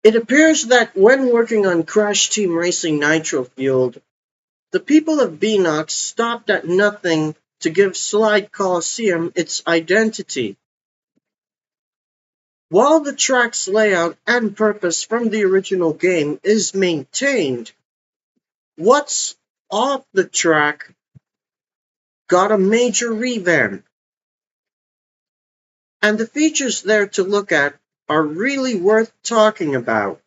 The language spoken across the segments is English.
It appears that when working on Crash Team Racing Nitro Fueled, the people of Beenox stopped at nothing to give Slide Coliseum its identity. While the track's layout and purpose from the original game is maintained, what's off the track got a major revamp. And the features there to look at are really worth talking about.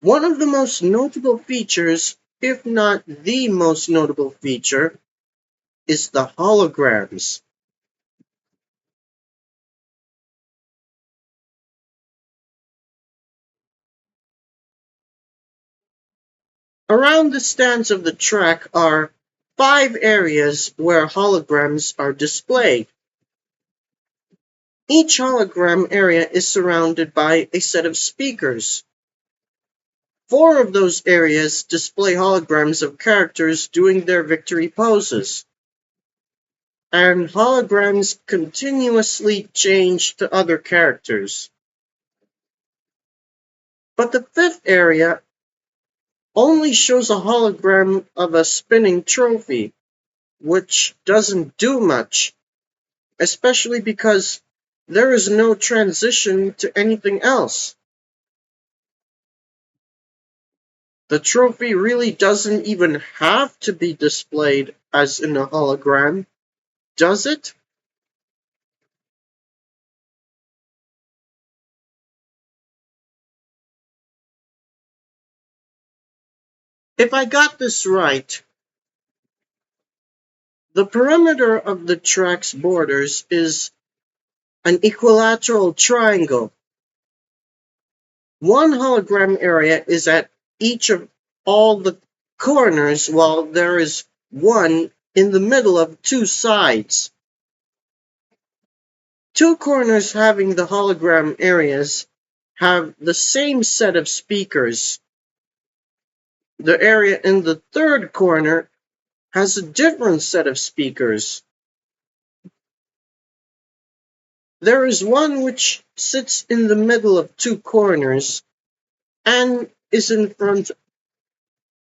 One of the most notable features, if not the most notable feature, is the holograms. Around the stands of the track are 5 areas where holograms are displayed. Each hologram area is surrounded by a set of speakers. 4 of those areas display holograms of characters doing their victory poses. And holograms continuously change to other characters. But the 5th area only shows a hologram of a spinning trophy, which doesn't do much, especially because there is no transition to anything else. The trophy really doesn't even have to be displayed as in a hologram, does it? If I got this right, the perimeter of the track's borders is an equilateral triangle. One hologram area is at each of all the corners, while there is one in the middle of 2 sides. 2 corners having the hologram areas have the same set of speakers. The area in the 3rd corner has a different set of speakers. There is one which sits in the middle of 2 corners and is in front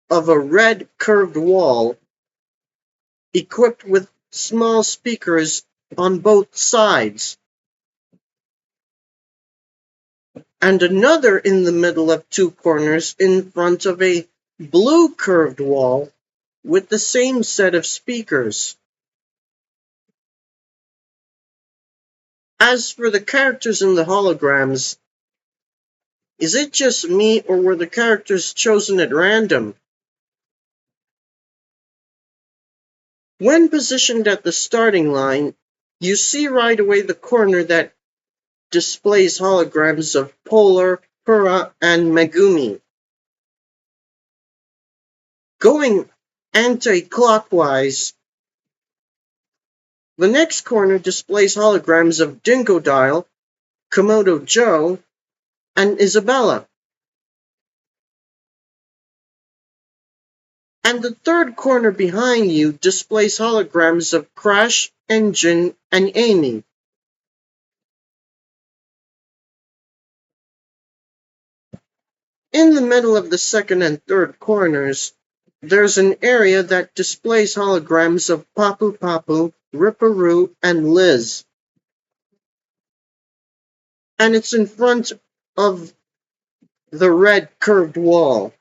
of a red curved wall equipped with small speakers on both sides. And another in the middle of 2 corners in front of a blue curved wall with the same set of speakers. As for the characters in the holograms, is it just me or were the characters chosen at random? When positioned at the starting line, you see right away the corner that displays holograms of Polar, Pura, and Megumi. Going anti-clockwise, the next corner displays holograms of Dingodile, Komodo Joe, and Isabella. And the 3rd corner behind you displays holograms of Crash, Engine, and Amy. In the middle of the 2nd and 3rd corners, there's an area that displays holograms of Papu Papu, Ripperoo, and Liz. And it's in front of the red curved wall.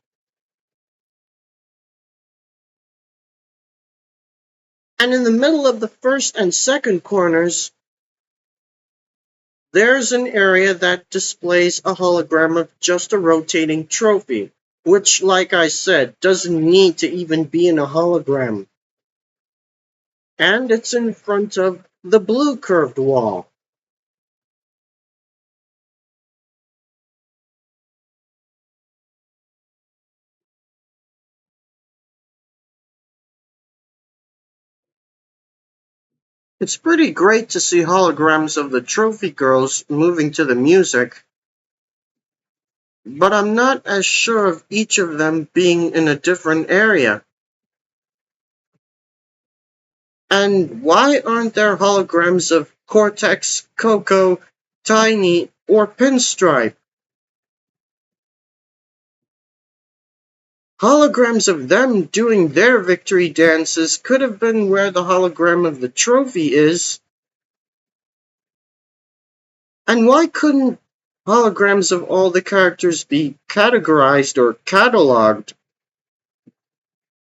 And in the middle of the 1st and 2nd corners, there's an area that displays a hologram of just a rotating trophy, which, like I said, doesn't need to even be in a hologram. And it's in front of the blue curved wall. It's pretty great to see holograms of the trophy girls moving to the music, but I'm not as sure of each of them being in a different area. And why aren't there holograms of Cortex, Coco, Tiny, or Pinstripe. Holograms of them doing their victory dances could have been where the hologram of the trophy is. And why couldn't holograms of all the characters be categorized or cataloged?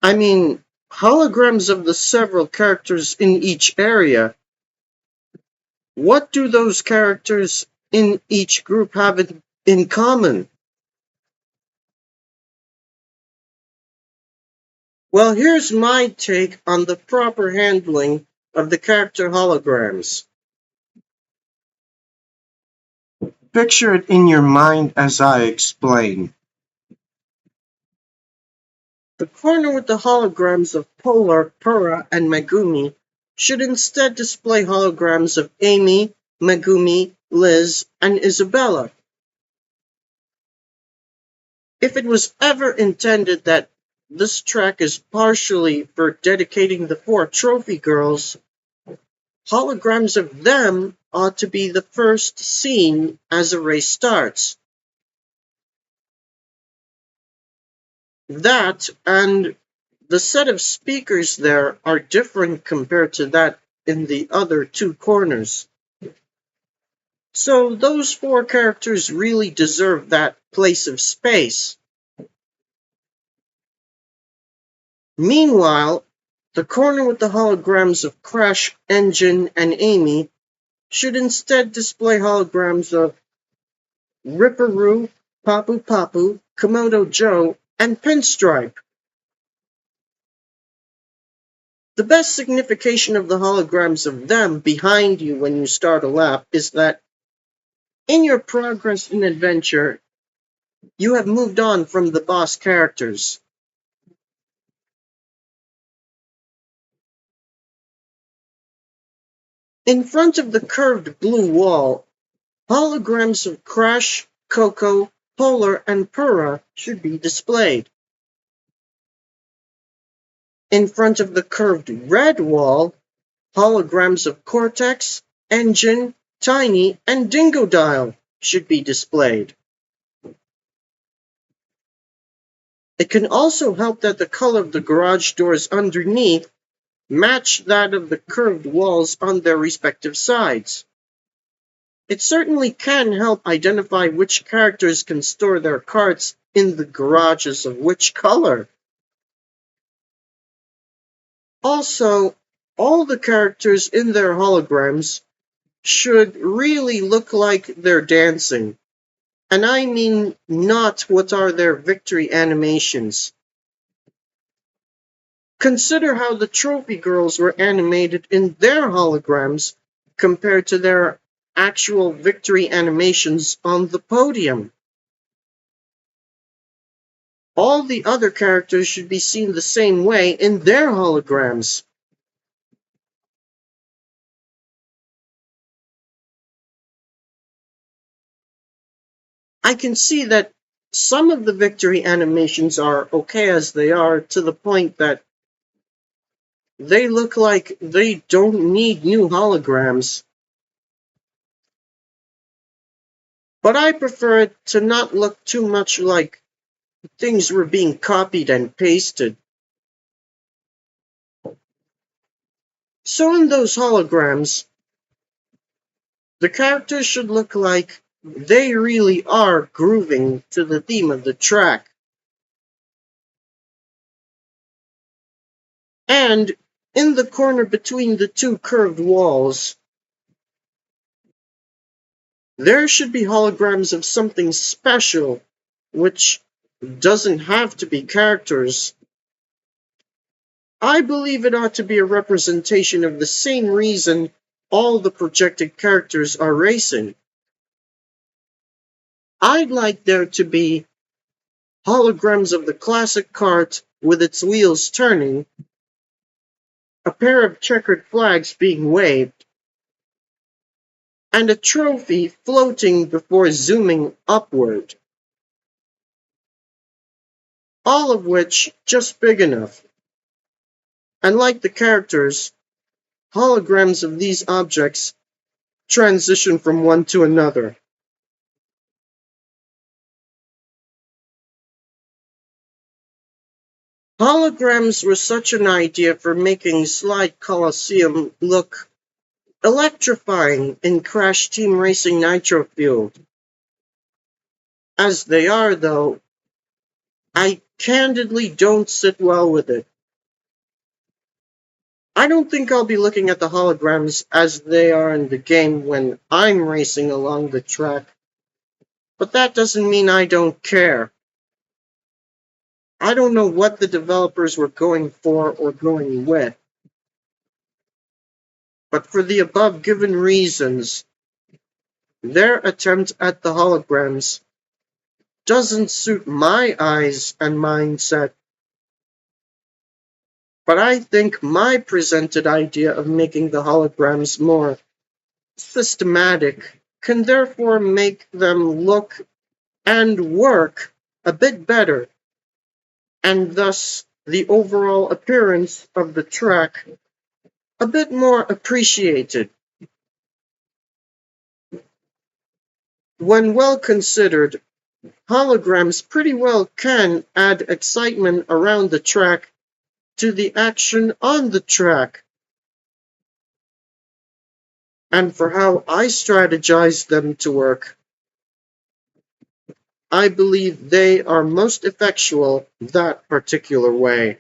I mean, holograms of the several characters in each area. What do those characters in each group have in common? Well, here's my take on the proper handling of the character holograms. Picture it in your mind as I explain. The corner with the holograms of Polar, Pura, and Megumi should instead display holograms of Amy, Megumi, Liz, and Isabella. If it was ever intended that this track is partially for dedicating the 4 trophy girls, holograms of them ought to be the first seen as a race starts. That and the set of speakers there are different compared to that in the other 2 corners. So those 4 characters really deserve that place of space. Meanwhile, the corner with the holograms of Crash, Engine, and Amy should instead display holograms of Ripperoo, Papu Papu, Komodo Joe, and Pinstripe. The best signification of the holograms of them behind you when you start a lap is that in your progress in adventure, you have moved on from the boss characters. In front of the curved blue wall, holograms of Crash, Coco, Polar, and Pura should be displayed. In front of the curved red wall, holograms of Cortex, Engine, Tiny, and Dingodile should be displayed. It can also help that the color of the garage doors underneath match that of the curved walls on their respective sides. It certainly can help identify which characters can store their carts in the garages of which color. Also, all the characters in their holograms should really look like they're dancing. And I mean not what are their victory animations. Consider how the trophy girls were animated in their holograms compared to their actual victory animations on the podium. All the other characters should be seen the same way in their holograms. I can see that some of the victory animations are okay as they are, to the point that they look like they don't need new holograms. But I prefer it to not look too much like things were being copied and pasted. So in those holograms, the characters should look like they really are grooving to the theme of the track. And in the corner between the 2 curved walls, there should be holograms of something special, which doesn't have to be characters. I believe it ought to be a representation of the same reason all the projected characters are racing. I'd like there to be holograms of the classic cart with its wheels turning, a pair of checkered flags being waved, and a trophy floating before zooming upward. All of which just big enough. And like the characters, holograms of these objects transition from one to another. Holograms were such an idea for making Slide Coliseum look electrifying in Crash Team Racing Nitro Fueled. As they are, though, I candidly don't sit well with it. I don't think I'll be looking at the holograms as they are in the game when I'm racing along the track, but that doesn't mean I don't care. I don't know what the developers were going for or going with, but for the above given reasons, their attempt at the holograms doesn't suit my eyes and mindset. But I think my presented idea of making the holograms more systematic can therefore make them look and work a bit better, and thus the overall appearance of the track a bit more appreciated. When well considered, holograms pretty well can add excitement around the track to the action on the track. And for how I strategize them to work, I believe they are most effectual that particular way.